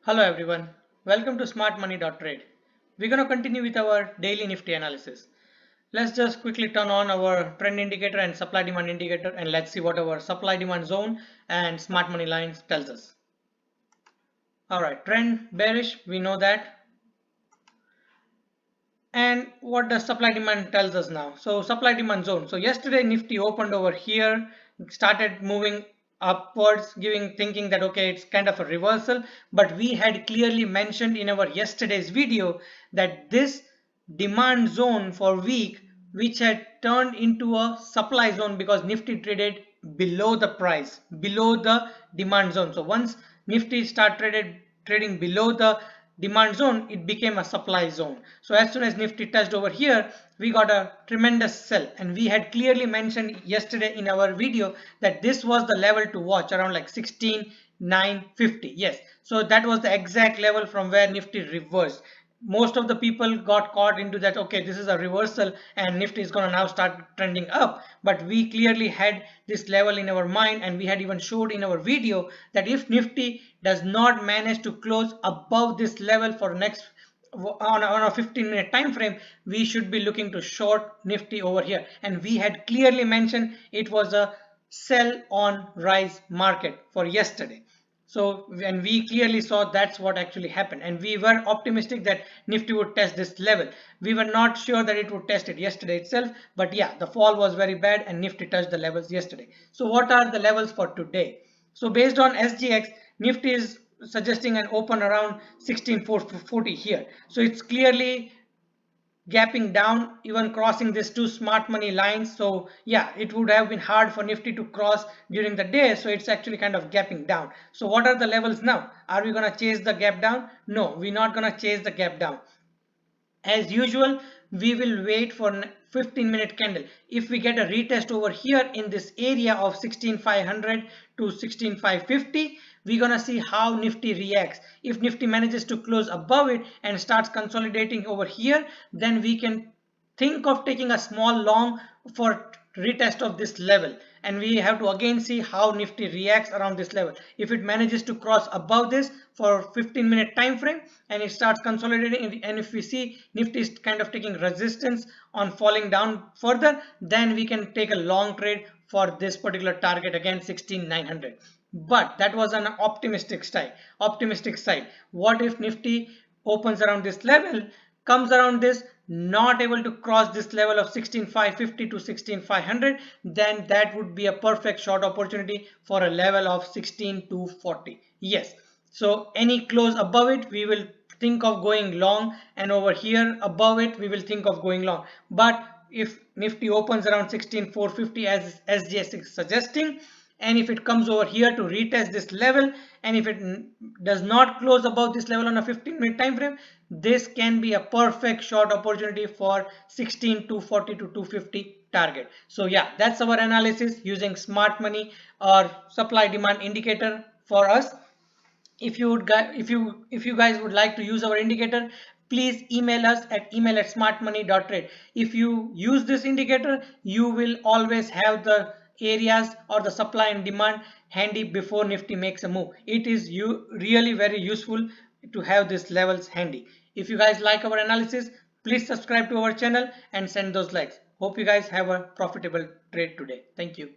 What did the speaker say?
Hello everyone, welcome to smart-money.trade. We're going to continue with our daily Nifty analysis. Let's just quickly turn on our trend indicator and supply demand indicator and let's see what our supply demand zone and smart money lines tells us. Alright, trend bearish, we know that. And what does supply demand tells us now? So supply demand zone. So yesterday Nifty opened over here, started moving upwards, thinking that okay, it's kind of a reversal, but we had clearly mentioned in our yesterday's video that this demand zone for week, which had turned into a supply zone because Nifty traded below the price, below the demand zone. So once Nifty started trading below the demand zone, it became a supply zone. So as soon as Nifty touched over here, we got a tremendous sell, and we had clearly mentioned yesterday in our video that this was the level to watch around like 16,950. Yes, so that was the exact level from where Nifty reversed. Most of the people got caught into that, okay, this is a reversal and Nifty is going to now start trending up, but we clearly had this level in our mind, and we had even showed in our video that if Nifty does not manage to close above this level for next on a 15-minute time frame, we should be looking to short Nifty over here, and we had clearly mentioned it was a sell on rise market for yesterday. So when we clearly saw that's what actually happened, and we were optimistic that Nifty would test this level. We were not sure that it would test it yesterday itself, but yeah, the fall was very bad and Nifty touched the levels yesterday. So what are the levels for today? So based on SGX, Nifty is suggesting an open around 16,440 here. So it's clearly gapping down, even crossing these two smart money lines. So yeah, it would have been hard for Nifty to cross during the day, so it's actually kind of gapping down. So what are the levels now? Are we going to chase the gap down? No, we're not going to chase the gap down. As usual, we will wait for 15-minute candle. If we get a retest over here in this area of 16,500 to 16,550, we're gonna see how Nifty reacts. If Nifty manages to close above it and starts consolidating over here, then we can think of taking a small long for retest of this level, and we have to again see how Nifty reacts around this level. If it manages to cross above this for 15-minute time frame and it starts consolidating, and if we see Nifty is kind of taking resistance on falling down further, then we can take a long trade for this particular target, again 16,900. But that was an optimistic side. What if Nifty opens around this level, comes around this, not able to cross this level of 16,550 to 16,500, then that would be a perfect short opportunity for a level of 16,240. Yes, so any close above it, we will think of going long, and over here above it, we will think of going long. But if Nifty opens around 16,450 as SGS is suggesting, and if it comes over here to retest this level, and if it does not close above this level on a 15-minute time frame, this can be a perfect short opportunity for 16,240 to 250 target. So yeah, that's our analysis using smart money or supply demand indicator for us. If you guys would like to use our indicator, please email us at email@smart-money.trade. If you use this indicator, you will always have the areas or the supply and demand handy before Nifty makes a move. It is really very useful to have these levels handy. If you guys like our analysis, please subscribe to our channel and send those likes. Hope you guys have a profitable trade today. Thank you.